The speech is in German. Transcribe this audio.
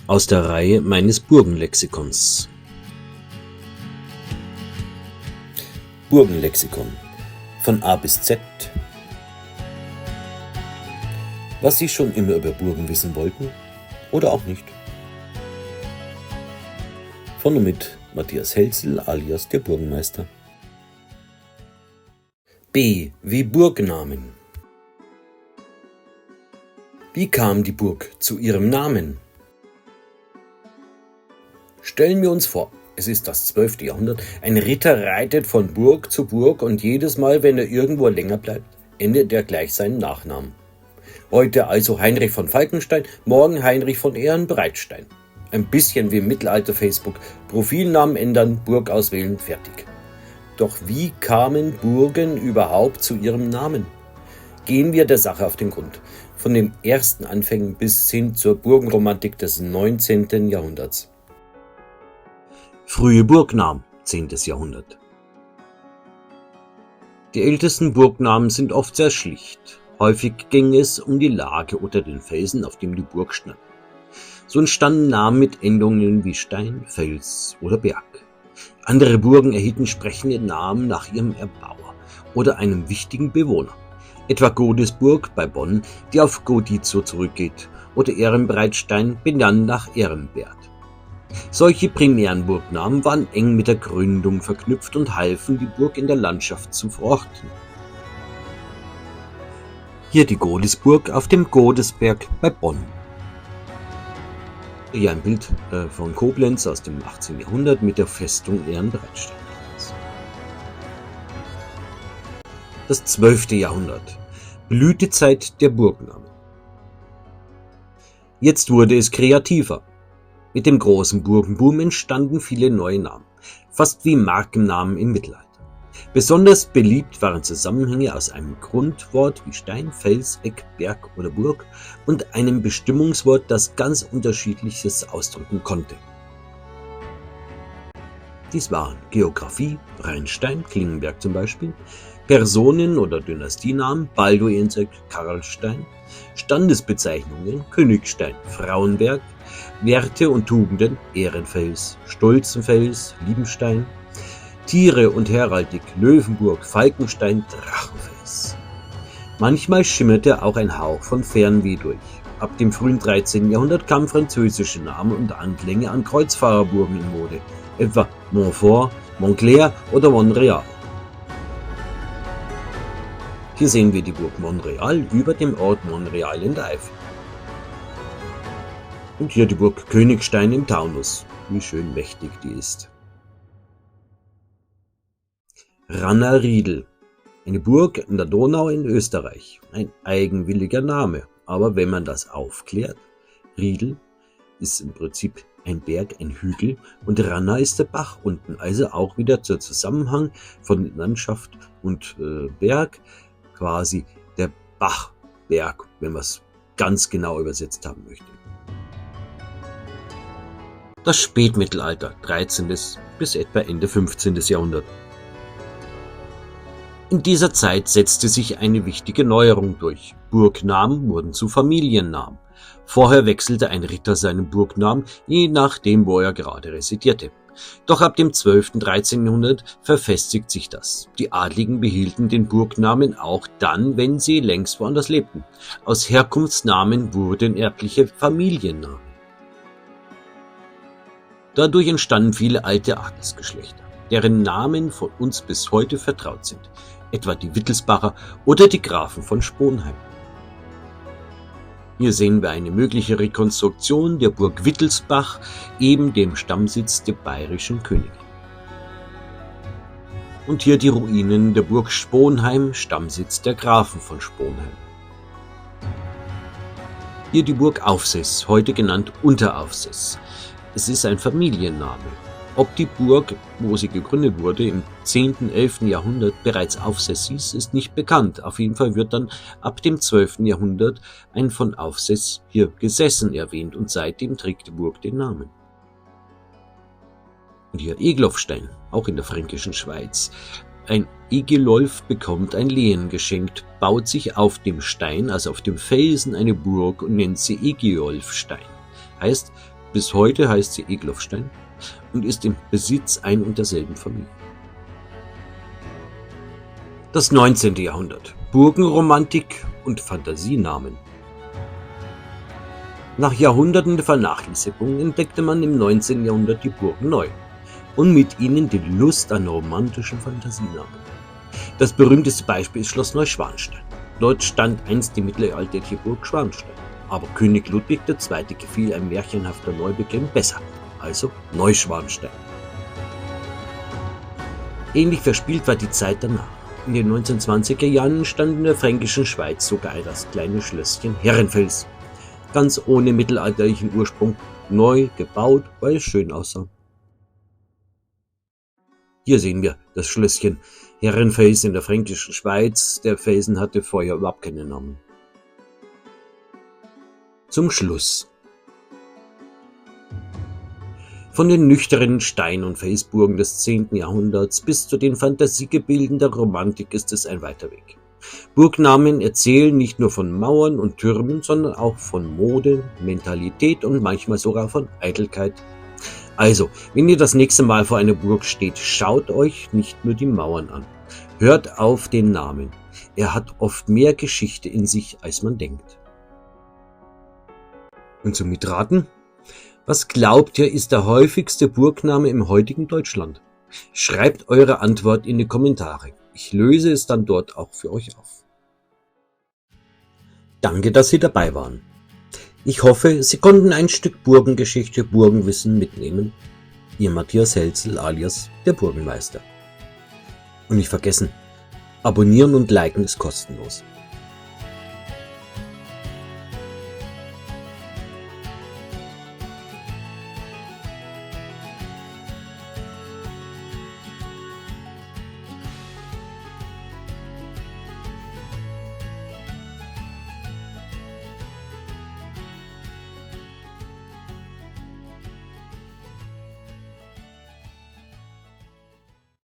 aus der Reihe meines Burgenlexikons. Burgenlexikon von A bis Z. Was Sie schon immer über Burgen wissen wollten oder auch nicht. Von und mit Matthias Hälsel alias der Burgenmeister. B wie Burgnamen. Wie kam die Burg zu ihrem Namen? Stellen wir uns vor, es ist das 12. Jahrhundert, ein Ritter reitet von Burg zu Burg und jedes Mal, wenn er irgendwo länger bleibt, ändert er gleich seinen Nachnamen. Heute also Heinrich von Falkenstein, morgen Heinrich von Ehrenbreitstein. Ein bisschen wie im Mittelalter Facebook, Profilnamen ändern, Burg auswählen, fertig. Doch wie kamen Burgen überhaupt zu ihrem Namen? Gehen wir der Sache auf den Grund, von den ersten Anfängen bis hin zur Burgenromantik des 19. Jahrhunderts. Frühe Burgnamen, 10. Jahrhundert. Die ältesten Burgnamen sind oft sehr schlicht. Häufig ging es um die Lage oder den Felsen, auf dem die Burg stand. So entstanden Namen mit Endungen wie Stein, Fels oder Berg. Andere Burgen erhielten entsprechende Namen nach ihrem Erbauer oder einem wichtigen Bewohner. Etwa Godesburg bei Bonn, die auf Godizo zurückgeht, oder Ehrenbreitstein, benannt nach Ehrenbert. Solche primären Burgnamen waren eng mit der Gründung verknüpft und halfen, die Burg in der Landschaft zu verorten. Hier die Godesburg auf dem Godesberg bei Bonn. Hier ein Bild von Koblenz aus dem 18. Jahrhundert mit der Festung Ehrenbreitstein. Das 12. Jahrhundert. Blütezeit der Burgnamen. Jetzt wurde es kreativer. Mit dem großen Burgenboom entstanden viele neue Namen, fast wie Markennamen im Mittelalter. Besonders beliebt waren Zusammenhänge aus einem Grundwort wie Stein, Fels, Eck, Berg oder Burg und einem Bestimmungswort, das ganz Unterschiedliches ausdrücken konnte. Dies waren Geographie, Rheinstein, Klingenberg zum Beispiel, Personen- oder Dynastienamen, Balduinseck, Karlstein, Standesbezeichnungen, Königstein, Frauenberg, Werte und Tugenden, Ehrenfels, Stolzenfels, Liebenstein, Tiere und Heraldik, Löwenburg, Falkenstein, Drachenfels. Manchmal schimmerte auch ein Hauch von Fernweh durch. Ab dem frühen 13. Jahrhundert kamen französische Namen und Anklänge an Kreuzfahrerburgen in Mode, etwa Montfort, Montclair oder Monreal. Hier sehen wir die Burg Monreal über dem Ort Monreal in der Eifel. Und hier die Burg Königstein im Taunus. Wie schön mächtig die ist. Ranna-Riedel. Eine Burg in der Donau in Österreich. Ein eigenwilliger Name. Aber wenn man das aufklärt, Riedel ist im Prinzip ein Berg, ein Hügel und Ranna ist der Bach unten. Also auch wieder der Zusammenhang von Landschaft und Berg. Quasi der Bachberg, wenn man es ganz genau übersetzt haben möchte. Das Spätmittelalter, 13. bis etwa Ende 15. Jahrhundert. In dieser Zeit setzte sich eine wichtige Neuerung durch. Burgnamen wurden zu Familiennamen. Vorher wechselte ein Ritter seinen Burgnamen, je nachdem, wo er gerade residierte. Doch ab dem 12. und 13. Jahrhundert verfestigt sich das. Die Adligen behielten den Burgnamen auch dann, wenn sie längst woanders lebten. Aus Herkunftsnamen wurden erbliche Familiennamen. Dadurch entstanden viele alte Adelsgeschlechter, deren Namen von uns bis heute vertraut sind, etwa die Wittelsbacher oder die Grafen von Sponheim. Hier sehen wir eine mögliche Rekonstruktion der Burg Wittelsbach, eben dem Stammsitz der bayerischen Könige. Und hier die Ruinen der Burg Sponheim, Stammsitz der Grafen von Sponheim. Hier die Burg Aufseß, heute genannt Unteraufseß. Es ist ein Familienname. Ob die Burg, wo sie gegründet wurde, im 10. 11. Jahrhundert bereits Aufseß hieß, ist nicht bekannt. Auf jeden Fall wird dann ab dem 12. Jahrhundert ein von Aufseß hier gesessen erwähnt und seitdem trägt die Burg den Namen. Und hier Egloffstein, auch in der fränkischen Schweiz. Ein Egelolf bekommt ein Lehen geschenkt, baut sich auf dem Stein, also auf dem Felsen, eine Burg und nennt sie Egeolfstein. Heißt, Bis heute heißt sie Egloffstein und ist im Besitz ein und derselben Familie. Das 19. Jahrhundert. Burgenromantik und Fantasienamen. Nach Jahrhunderten der Vernachlässigung entdeckte man im 19. Jahrhundert die Burgen neu und mit ihnen die Lust an romantischen Fantasienamen. Das berühmteste Beispiel ist Schloss Neuschwanstein. Dort stand einst die mittelalterliche Burg Schwanstein. Aber König Ludwig II. Gefiel ein märchenhafter Neubeginn besser, also Neuschwanstein. Ähnlich verspielt war die Zeit danach. In den 1920er Jahren entstand in der fränkischen Schweiz sogar das kleine Schlösschen Herrenfels, ganz ohne mittelalterlichen Ursprung, neu gebaut, weil es schön aussah. Hier sehen wir das Schlösschen Herrenfels in der fränkischen Schweiz. Der Felsen hatte vorher überhaupt keinen Namen. Zum Schluss. Von den nüchternen Stein- und Felsburgen des 10. Jahrhunderts bis zu den Fantasiegebilden der Romantik ist es ein weiter Weg. Burgnamen erzählen nicht nur von Mauern und Türmen, sondern auch von Mode, Mentalität und manchmal sogar von Eitelkeit. Also, wenn ihr das nächste Mal vor einer Burg steht, schaut euch nicht nur die Mauern an. Hört auf den Namen. Er hat oft mehr Geschichte in sich, als man denkt. Und zum Mitraten? Was glaubt ihr, ist der häufigste Burgname im heutigen Deutschland? Schreibt eure Antwort in die Kommentare. Ich löse es dann dort auch für euch auf. Danke, dass Sie dabei waren. Ich hoffe, Sie konnten ein Stück Burgengeschichte, Burgenwissen mitnehmen. Ihr Matthias Helzel alias der Burgenmeister. Und nicht vergessen, abonnieren und liken ist kostenlos.